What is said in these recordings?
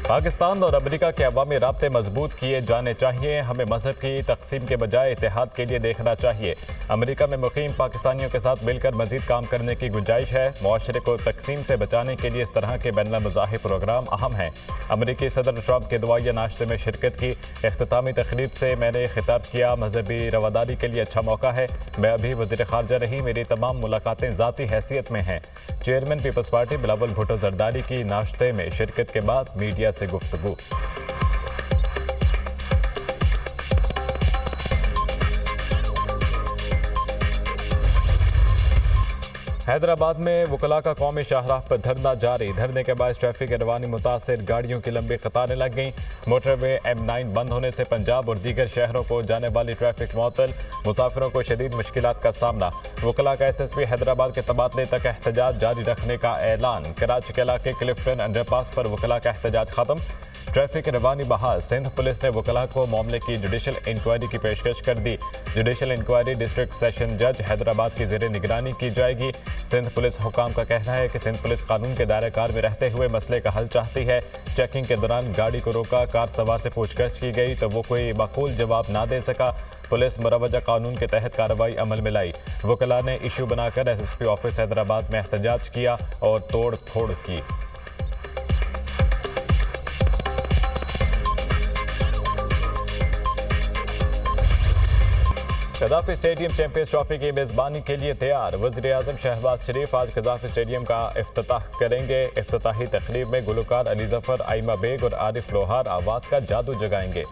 पाकिस्तान और अमेरिका के अवामी राब्ते मजबूत किए जाने चाहिए। हमें मजहब की तकसीम के बजाय इत्तेहाद के लिए देखना चाहिए। अमेरिका में मुकीम पाकिस्तानियों के साथ मिलकर मजीद काम करने की गुंजाइश है। मुआशरे को तकसीम से बचाने के लिए इस तरह के बैनुल मुज़ाहिर प्रोग्राम अहम हैं। अमेरिकी सदर ट्रंप के दुआया नाश्ते में शिरकत की। इख्तितामी तकरीब से मैंने खिताब किया, मजहबी रवादारी के लिए अच्छा मौका है। मैं अभी वज़ीर ख़ारजा रही, मेरी तमाम मुलाकातें ज़ाती हैसियत में हैं। Chairman people's party Bilawal Bhutto Zardari की नाश्ते में शिरकत के बाद मीडिया से गुफ्तगू। हैदराबाद में वकला का कौमी शाहराह पर धरना जारी। धरने के बाद ट्रैफिक रवानी मुतासिर, गाड़ियों की लंबी कतारें लग गईं। मोटरवे M9 बंद होने से पंजाब और दीगर शहरों को जाने वाली ट्रैफिक मुअत्तल, मुसाफिरों को शदीद मुश्किलात का सामना। वकला का SSP हैदराबाद के तबादले तक एहतजाज जारी रखने का ऐलान। कराची के इलाके क्लिफ्टन अंडरपास पर वकला का एहतजाज खत्म। ट्रैफिक रवानी बहाल। सिंध पुलिस ने वकला को मामले की जुडिशल इंक्वायरी की पेशकश कर दी। जुडिशल इंक्वायरी डिस्ट्रिक्ट सेशन जज हैदराबाद की ज़ेरे निगरानी की जाएगी। सिंध पुलिस हुकाम का कहना है कि सिंध पुलिस कानून के दायरे कार में रहते हुए मसले का हल चाहती है। चेकिंग के दौरान गाड़ी को रोका, कार सवार से पूछताछ की गई तो वो कोई माकूल जवाब ना दे सका। पुलिस मुरवजा कानून के तहत कार्रवाई अमल में लाई। वकला ने इशू बनाकर SSP ऑफिस हैदराबाद में एहतजाज किया और तोड़ फोड़ की। कज़ाफ़ी स्टेडियम चैंपियंस ट्रॉफी की मेज़बानी के लिए तैयार। वज़ीर आज़म शहबाज शरीफ आज कज़ाफ़ी स्टेडियम का इफ्तिताह करेंगे। इफ्तिताही तकरीब में गुलकार अली ज़फ़र, आइमा बेग और आरिफ लोहार आवाज़ का जादू जगाएंगे।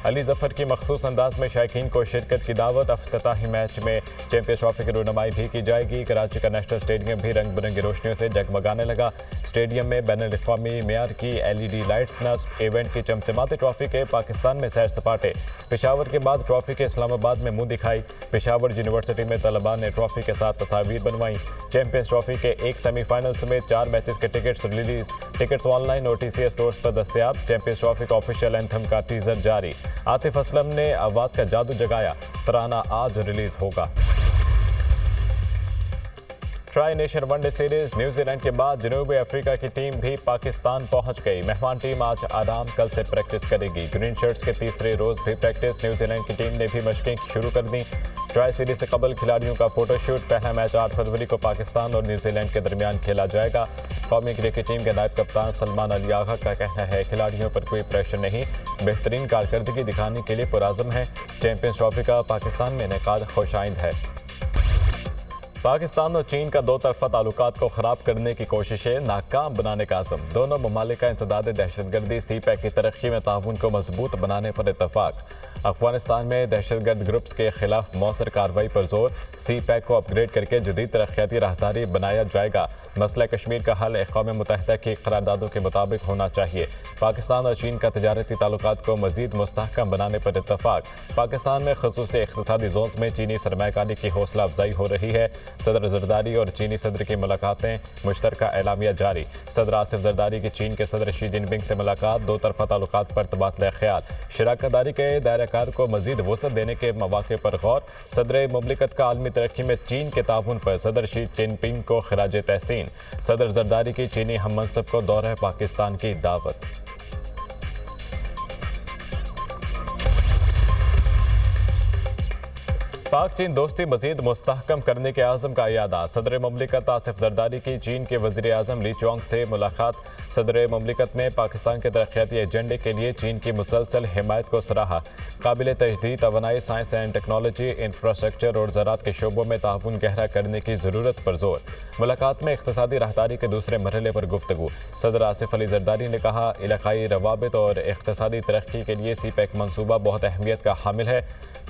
अली ज़फ़र की मखसूस अंदाज में शायकीन को शिरकत की दावत। इफ्तिताही मैच में चैंपियंस ट्रॉफी की रहनुमाई भी की जाएगी। कराची का नेशनल स्टेडियम भी रंग बिरंगी रोशनियों से जगमगाने लगा। स्टेडियम में बैनुल-अक़वामी मेयार की LED लाइट्स नस्ब। इवेंट की चमचमाती ट्रॉफी के पाकिस्तान में सैर सपाटे। पेशावर के बाद ट्रॉफी के इस्लामाबाद में मुंह दिखाई। पेशावर यूनिवर्सिटी में तलबा ने ट्रॉफी के साथ तस्वीर बनवाई। चैंपियंस ट्रॉफी के एक सेमीफाइनल समेत 4 मैचेस के टिकट्स रिलीज। टिकट्स ऑनलाइन और TCS स्टोर्स पर दस्तयाब। चैंपियंस ट्रॉफी का ऑफिशियल एंथम का टीजर जारी। आतिफ असलम ने आवाज का जादू जगाया। तराना आज रिलीज होगा। Tri nation one day series New Zealand के बाद जनूबी अफ्रीका की टीम भी पाकिस्तान पहुंच गई। मेहमान टीम आज आराम, कल से प्रैक्टिस करेगी। ग्रीन शर्ट्स के तीसरे रोज भी प्रैक्टिस। न्यूजीलैंड की टीम ने भी मशकें शुरू कर दी। ट्राई सीरीज से कबल खिलाड़ियों का फोटोशूट। पहला मैच 8 फरवरी को पाकिस्तान और न्यूजीलैंड के दरमियान खेला जाएगा। कौमी क्रिकेट टीम के नायब कप्तान सलमान अली आगा का कहना है खिलाड़ियों पर कोई प्रेशर नहीं, बेहतरीन कारकर्दगी दिखाने के लिए पुराज़म है। चैंपियंस ट्रॉफी का पाकिस्तान में इनेकाद खुशाइंद है। पाकिस्तान और चीन का दो तरफा ताल्लुकात को ख़राब करने की कोशिशें नाकाम बनाने का आज़म। दोनों ममालिक का इंसदाद दहशतगर्दी CPEC की तरक्की में ताउन को मजबूत बनाने पर इत्तफाक। अफगानिस्तान में दहशतगर्द ग्रुप्स के खिलाफ मौसर कार्रवाई पर जोर। CPEC को अपग्रेड करके जदीद तरक्याती राहदारी बनाया जाएगा। मसला कश्मीर का हल अक़वाम मुत्तहिदा की करारदादों के मुताबिक होना चाहिए। पाकिस्तान और चीन का तजारती ताल्लुकात को मजीद मुस्तहकम बनाने पर इत्तफाक। पाकिस्तान में खसूसी इक़्तिसादी जोन्स में चीनी सरमायाकारी की हौसला अफजाई हो रही है। सदर जरदारी और चीनी सदर की मुलाकातें, मुश्तरका एलामिया जारी। सदर आसिफ जरदारी की चीन के सदर शी जिनपिंग से मुलाकात। दो तरफा ताल्लुकात पर तबादला ख्याल। शराकतदारी के दायराकार को मजीद वसअत देने के मौके पर गौर। सदर मुमलिकत का आलमी तरक्की में चीन के ताउन पर सदर शी जिनपिंग को खिराज तहसीन। सदर जरदारी की चीनी हम मनसब को दौरा पाकिस्तान की दावत। पाक चीन दोस्ती मजीद मुस्तहकम करने के आज़म का इयादा। सदर मुमलिकत आसिफ जरदारी की चीन के वज़ीर आज़म ली चोंग से मुलाकात। सदर मुमलिकत ने पाकिस्तान के तरक्याती एजेंडे के लिए चीन की मुसलसल हिमायत को सराहा। काबिल तजदीद तवानाई, साइंस एंड टेक्नोलॉजी, इंफ्रास्ट्रक्चर और ज़राअत के शोबों में ताउन गहरा करने की ज़रूरत पर जोर। मुलाकात में इक़्तिसादी राहदारी के दूसरे मरहले पर गुफ्तगू। सदर आसिफ अली जरदारी ने कहा, इलाकाई रवाबित और इक़्तिसादी तरक्की के लिए CPEC मनसूबा बहुत अहमियत का हामिल है।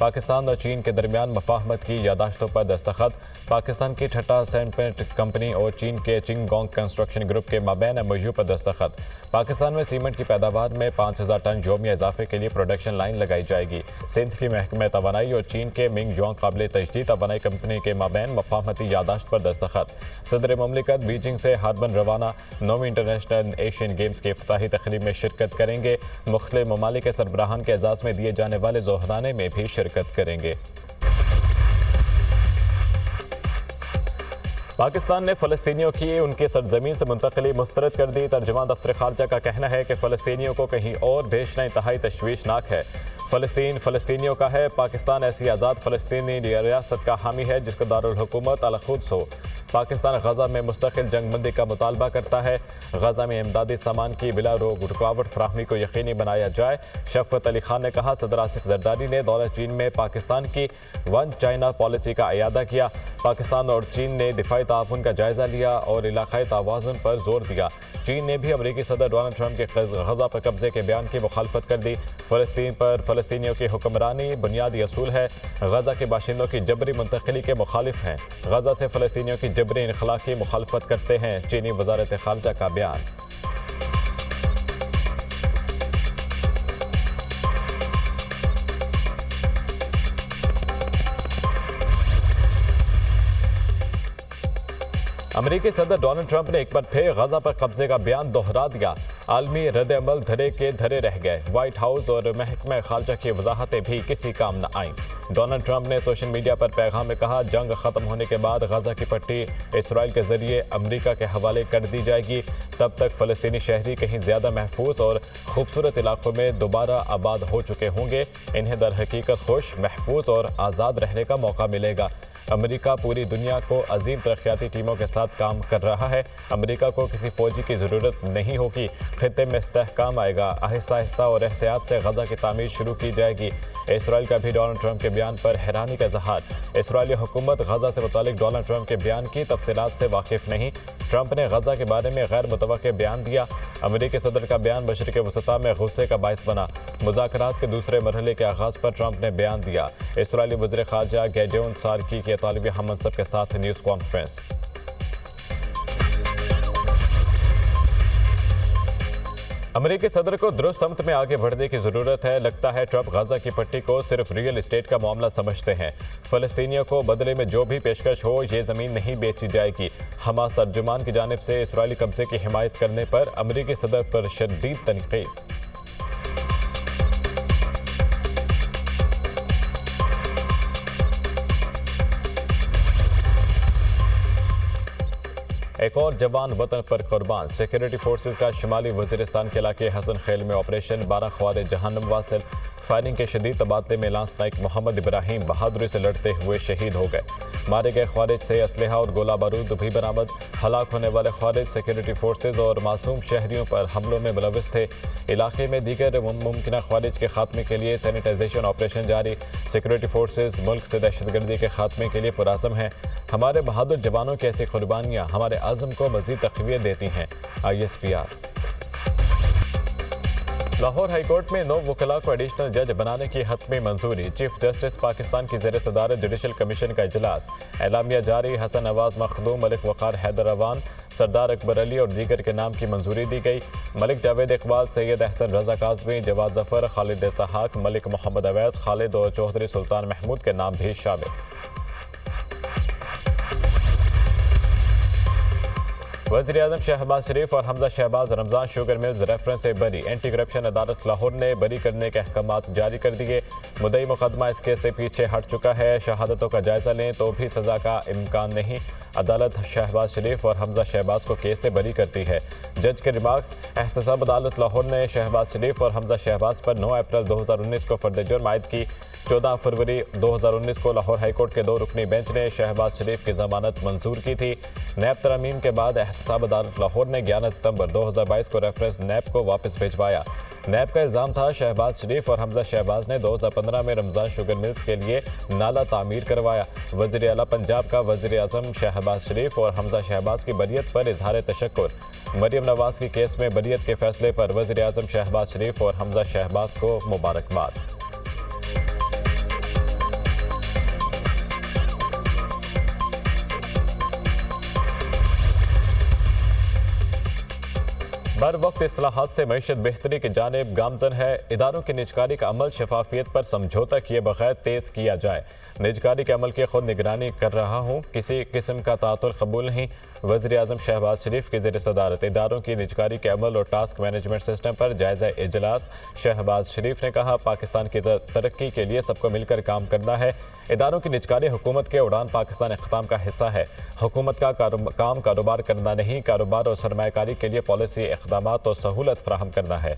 पाकिस्तान और चीन के दरमियान मफाहमत की यादाश्तों पर दस्तखत। पाकिस्तान की ठट्टा सीमेंट कंपनी और चीन के चिंगोंग कंस्ट्रक्शन ग्रुप के माबैन MOU पर दस्तखत। पाकिस्तान में सीमेंट की पैदावार में 5000 टन योमिया इजाफे के लिए प्रोडक्शन लाइन लगाई जाएगी। सिंध की महकमा तवानाई और चीन के मिंग जोंग काबिल तजदीद तवानाई कंपनी के माबैन मफाहमती यादाश्त पर दस्तखत। सदर मुमलिकत बीजिंग से हार्बन रवाना 9वीं इंटरनेशनल एशियन गेम्स की इफ्तिताही तकरीब में शिरकत करेंगे। मुख्तलिफ ममालिक के सरबराहान के एजाज़ में दिए जाने वाले जोहराने में भी शिरकत करेंगे। पाकिस्तान ने फ़लस्तीनियों की उनकी सरजमीन से मुंतकली मुस्तरद कर दी। तर्जुमान दफ्तर खारजा का कहना है कि फ़लस्तीनियों को कहीं और भेजना इंतहाई तशवीशनाक है। फ़लस्तीन फ़लस्तीनियों का है। पाकिस्तान ऐसी आज़ाद फ़लस्तीनी रियासत का हामी है जिसका दारुल हुकूमत अल-खुद्स हो। पाकिस्तान गजा में मुस्तकिल जंगबंदी का मुतालबा करता है। गजा में इमदादी सामान की बिला रुकावट फराहमी को यकीनी बनाया जाए। शफकत अली खान ने कहा, सदर आसिफ जरदारी ने दौरे चीन में पाकिस्तान की वन चाइना पॉलिसी का अयादा किया। पाकिस्तान और चीन ने दिफाई ताउन का जायजा लिया और इलाकाई तवाज़ुन पर जोर दिया। चीन ने भी अमरीकी सदर डोनाल्ड ट्रंप के गजा पर कब्जे के बयान की मुखालफत कर दी। फ़लस्तीन पर फ़लस्तीनियों की हुक्मरानी बुनियादी असूल है। गजा के बाशिंदों की जबरी मुंतकिली के मुखालिफ हैं। गजा से फ़लस्तीनियों की जबरी इनखला की मुखालफत करते हैं। चीनी वज़ारत ख़ारजा का बयान। अमरीकी सदर डोनाल्ड ट्रंप ने एक बार फिर गजा पर कब्जे का बयान दोहरा दिया। आलमी रद्द-ए-अमल धरे के धरे रह गए। व्हाइट हाउस और महकमा खारजा की वजाहतें भी किसी काम न आईं। डोनाल्ड ट्रंप ने सोशल मीडिया पर पैगाम में कहा, जंग खत्म होने के बाद गजा की पट्टी इसराइल के जरिए अमरीका के हवाले कर दी जाएगी। तब तक फ़लस्तीनी शहरी कहीं ज़्यादा महफूज और खूबसूरत इलाकों में दोबारा आबाद हो चुके होंगे। इन्हें दर हकीकत खुश, महफूज और आज़ाद रहने का मौका मिलेगा। अमेरिका पूरी दुनिया को अजीम तरक्याती टीमों के साथ काम कर रहा है। अमेरिका को किसी फौजी की ज़रूरत नहीं होगी। खित्ते में इस्तेहकाम आएगा। आहिस्ता आहिस्ता और एहतियात से गजा की तामीर शुरू की जाएगी। इसराइल का भी डोनाल्ड ट्रंप के बयान पर हैरानी का इजहार। इसराइली हुकूमत गजा से मुतालिक डोनाल्ड ट्रंप के बयान की तफसीलात से वाकिफ नहीं। ट्रंप ने गजा के बारे में गैर मुतवक्के बयान दिया। अमेरिकी सदर का बयान मशरिक़ वसता में गुस्से का बायस बना। मुज़ाकरात के दूसरे मरहले के आगाज़ पर ट्रंप ने बयान दिया। इसराइली वज़ीर ख़ारजा गेडियोन सारकी के तालिबी हमसब के साथ न्यूज़ कॉन्फ्रेंस। अमेरिकी सदर को दुरुस्त समत में आगे बढ़ने की ज़रूरत है। लगता है ट्रंप गजा की पट्टी को सिर्फ रियल एस्टेट का मामला समझते हैं। फ़लस्तीनियों को बदले में जो भी पेशकश हो, ये ज़मीन नहीं बेची जाएगी। हमास तर्जुमान की जानिब से इसराइली कब्जे की हिमायत करने पर अमेरिकी सदर पर शदीद तनकीद। एक और जवान वतन पर कुर्बान। सिक्योरिटी फोर्सेज का शुमाली वजीरिस्तान के इलाके हसन खेल में ऑपरेशन 12 ख्वारिज जहन्नम वासिल। फायरिंग के शदीद तबादले में लांस नाइक मोहम्मद इब्राहिम बहादुरी से लड़ते हुए शहीद हो गए। मारे गए ख्वारिज से असलहा और गोला बारूद भी बरामद। हलाक होने वाले ख्वारिज सिक्योरिटी फोर्सेज और मासूम शहरियों पर हमलों में मुलविस थे। इलाके में दीगर मुमकिन ख्वारिज के खात्मे के लिए सैनिटाइजेशन ऑपरेशन जारी। सिक्योरिटी फोर्सेज मुल्क से दहशतगर्दी के खात्मे के लिए पुरअज़म हैं। हमारे बहादुर जवानों की ऐसी कुर्बानियाँ हमारे आज़म को मज़ीद तक़वियत देती हैं। ISPR। लाहौर हाईकोर्ट में 9 वकला को एडिशनल जज बनाने की हतमी मंजूरी। चीफ जस्टिस पाकिस्तान की ज़ेर सदारत जुडिशल कमीशन का इजलास। एलामिया जारी। हसन नवाज मखदूम, मलिक वक़ार हैदर अवान, सरदार अकबर अली और दीगर के नाम की मंजूरी दी गई। मलिक जावेद इकबाल, सैयद अहसन रजा काज़मी, जवाद जफ़र, खालिद इसहाक, मलिक मोहम्मद अवैस, खालिद और चौधरी सुल्तान महमूद के नाम भी शामिल। वज़ीर आज़म शहबाज शरीफ और Hamza Shehbaz Ramzan sugar mills reference से बरी। एंटी करप्शन अदालत लाहौर ने बरी करने के अहकामात जारी कर दिए। मुद्दई मुकदमा इस केस से पीछे हट चुका है। शहादतों का जायजा लें तो भी सज़ा का इम्कान नहीं। अदालत शहबाज शरीफ और हमजा शहबाज को केस से बरी करती है। जज के रिमार्क्स। एहतसाब अदालत लाहौर ने शहबाज शरीफ और हमजा शहबाज पर 9 अप्रैल 2019 को फर्द जुर्म आयद की। 14 फरवरी 2019 को लाहौर हाईकोर्ट के 2 रुकनी बेंच ने शहबाज शरीफ की जमानत मंजूर की थी। नैब तरमीम के बाद एहतसाब अदालत लाहौर ने 11 सितंबर 2022 को रेफरेंस नैब को वापस भिजवाया। नैब का इल्ज़ाम था शहबाज शरीफ और हमजा शहबाज ने 2015 में रमज़ान शुगर मिल्स के लिए नाला तामीर करवाया। वज़ीर आला पंजाब का वज़ीर आज़म शहबाज शरीफ और हमजा शहबाज की बरियत पर इजहार तशक्कुर। मरियम नवाज की केस में बरियत के फैसले पर वज़ीर आज़म शहबाज शरीफ और हमजा शहबाज को मुबारकबाद। बर वक्त इस्लाहात से मईशत बेहतरी की जानिब गामजन है। इदारों की निजकारी का अमल शफाफियत पर समझौता किए बगैर तेज किया जाए। निजकारी के अमल की खुद निगरानी कर रहा हूँ, किसी किस्म का तातुल कबूल नहीं। वज़ीर आज़म शहबाज शरीफ की ज़ेर सदारत इदारों की निजकारी के अमल और टास्क मैनेजमेंट सिस्टम पर जायज़ा इजलास। शहबाज शरीफ ने कहा, पाकिस्तान की तरक्की के लिए सबको मिलकर काम करना है। इदारों की निजकारी हुकूमत के उड़ान पाकिस्तान इख्ताम का हिस्सा है। हुकूमत का काम कारोबार करना नहीं, कारोबार और सरमायाकारी के लिए पॉलिसी इक़दामात और सहूलत फराहम करना है।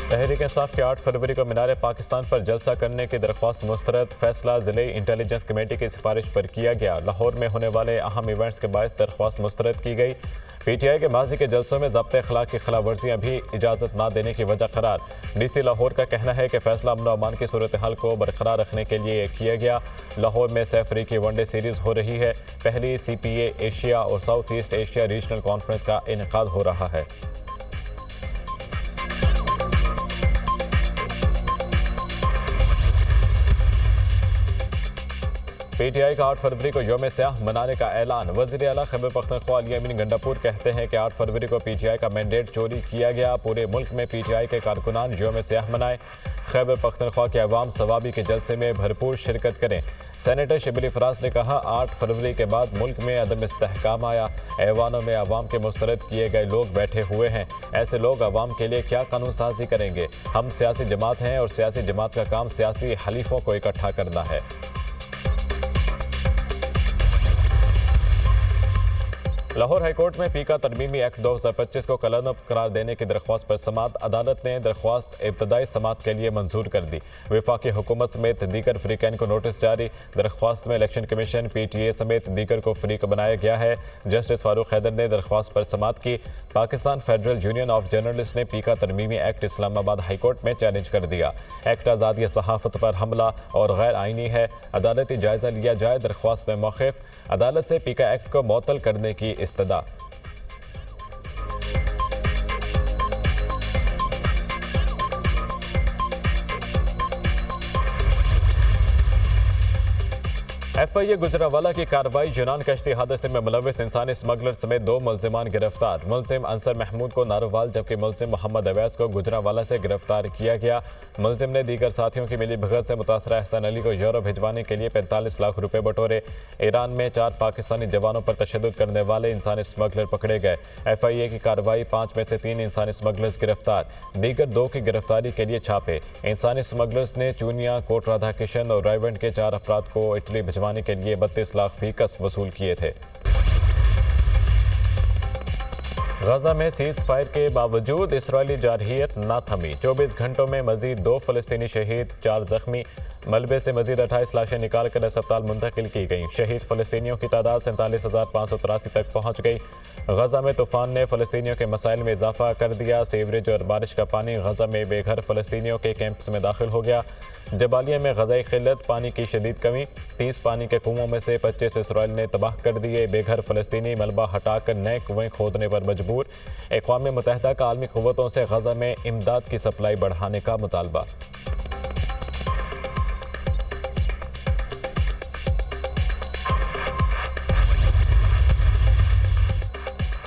तहरीक इंसाफ के 8 फरवरी को मीनार पाकिस्तान पर जलसा करने की दरख्वास्त मुस्तरद। फैसला ज़िले इंटेलिजेंस कमेटी की सिफारिश पर किया गया। लाहौर में होने वाले अहम इवेंट्स के बायस दरख्वास्त मुस्तरद की गई। PTI के माजी के जलसों में ज़ब्ते अखलाक की खिलाफ वर्जियाँ भी इजाज़त न देने की वजह करार। DC लाहौर का कहना है कि फैसला अमन अमान की सूरत हाल को बरकरार रखने के लिए किया गया। लाहौर में सैफरी की वनडे सीरीज़ हो रही है। पहली CPA एशिया और south east Asia regional conference का इनेकाद हो रहा है। PTI का 8 फरवरी को यौम स्याह मनाने का ऐलान। वज़ीर आला खैबर पख्तूनख्वा अली अमीन गंडापुर कहते हैं कि 8 फरवरी को PTI का मैंडेट चोरी किया गया। पूरे मुल्क में PTI के कारकुनान यौम स्याह मनाएं। खैबर पख्तूनख्वा के अवाम सवाबी के जलसे में भरपूर शिरकत करें। सेनेटर शिबली फराज ने कहा, 8 फरवरी के बाद मुल्क में अदम इस्तेहकाम आया। ऐवानों में अवाम के मुस्तरद किए गए लोग बैठे हुए हैं। ऐसे लोग अवाम के लिए क्या कानून साजी करेंगे। हम सियासी जमात हैं और सियासी जमात का काम सियासी हलीफों को इकट्ठा करना है। लाहौर हाईकोर्ट में पीका तरमीमी एक्ट 2025 को कलअदब करार देने की दरख्वास्त पर समात। अदालत ने दरख्वास्त इब्तदाई समात के लिए मंजूर कर दी। वफाकी हुकूमत समेत दीगर फरीकैन को नोटिस जारी। दरख्वास्त में इलेक्शन कमीशन, PTA समेत दीगर को फरीक बनाया गया है। जस्टिस फारूक हैदर ने दरख्वास्त पर समात की। Pakistan federal union of journalist ने पीका तरमीमी एक्ट इस्लामाबाद हाईकोर्ट में चैलेंज कर दिया। एक्ट आज़ादी सहाफ़त पर हमला और गैर आइनी है। अदालती जायजा लिया जाए। दरख्वास्त में मौक़िफ़। अदालत से पीका एक्ट को मुअत्तल करने की इस्तदा। FIA गुजरावाला की कार्रवाई। यूनान कश्ती हादसे में मुलविस इंसानी स्मगलर समेत 2 मुल्जिमान गिरफ्तार। मुल्जिम अंसर महमूद को नारोवाल जबकि मुल्जिम मोहम्मद अवैस को गुजरावाला से गिरफ्तार किया गया। मुल्जिम ने दीगर साथियों की मिली भगत से मुतासरा एहसान अली को यूरोप भिजवाने के लिए 45 लाख रुपए बटोरे। ईरान में 4 पाकिस्तानी जवानों पर तशद्दुद करने वाले इंसानी स्मगलर पकड़े गए। FIA की कार्रवाई। 5 में से 3 इंसानी स्मगलर्स गिरफ्तार। दीगर 2 की गिरफ्तारी के लिए छापे। इंसानी स्मगलर्स ने चूनिया, कोट राधाकिशन और रायवंड के 4 अफराद को इटली भिजवाने के लिए 32 लाख फीकस वसूल किए थे। गजा में सीज फायर के बावजूद इसराइली जारहियत न थमी। 24 घंटों में मजीद 2 फलस्तीनी शहीद, 4 जख्मी। मलबे से मजीद 28 लाशें निकाल कर अस्पताल मुंतकिल की गई। शहीद फलस्तीनियों की तादाद 47,583 तक पहुँच गई। गजा में तूफान ने फलस्तीनियों के मसाइल में इजाफा कर दिया। सीवरेज और बारिश का पानी गजा में बेघर फलस्तीनियों के कैंप्स में दाखिल हो गया। जबालिया में गजाई खिल्लत, पानी की शदीद कमी। 30 पानी के कुओं में से 25 इसराइल ने तबाह कर दिए। बेघर फलस्तीनी मलबा हटाकर नए कुएं खोदने पर मजबूर। अक़वाम मुत्तहिदा का आलमी क़ुव्वतों से गजा में इमदाद की सप्लाई बढ़ाने का मुतालबा।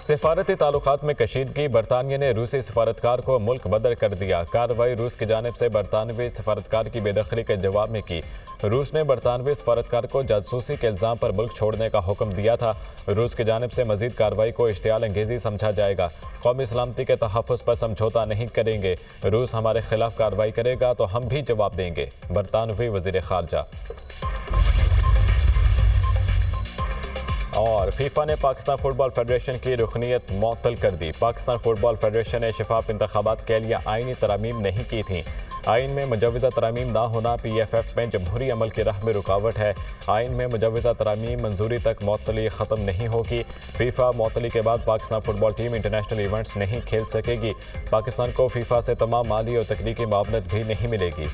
सिफारती ताल्लुकात में कशीदगी। बरतानिया ने रूसी सफारतकार को मुल्क बदर कर दिया। कार्रवाई रूस की जानिब से बरतानवी सफारतकार की बेदखली के जवाब में की। रूस ने बरतानवी सफारतकार को जासूसी के इल्ज़ाम पर मुल्क छोड़ने का हुक्म दिया था। रूस की जानिब से मजीद कार्रवाई को इश्तियाल अंगेज़ी समझा जाएगा। कौमी सलामती के तहफ़्फ़ुज़ पर समझौता नहीं करेंगे। रूस हमारे खिलाफ कार्रवाई करेगा तो हम भी जवाब देंगे। बरतानवी वज़ीर ख़ारजा। और फीफा ने पाकिस्तान फुटबॉल फेडरेशन की रुकनीत मुअत्तल कर दी। पाकिस्तान फुटबॉल फेडरेशन ने शफाफ इंतखाबात के लिए आइनी तरामीम नहीं की थी। आइन में मुजवज़ा तरामीम ना होना PFF में जमहूरी अमल की राह में रुकावट है। आइन में मुजवज़ा तरामीम मंजूरी तक मुअत्तली ख़त्म नहीं होगी। फीफा मुअत्तली के बाद Pakistan football team international events नहीं खेल सकेगी। पाकिस्तान को फीफा से तमाम माली और तकनीकी मुआवनत भी नहीं मिलेगी।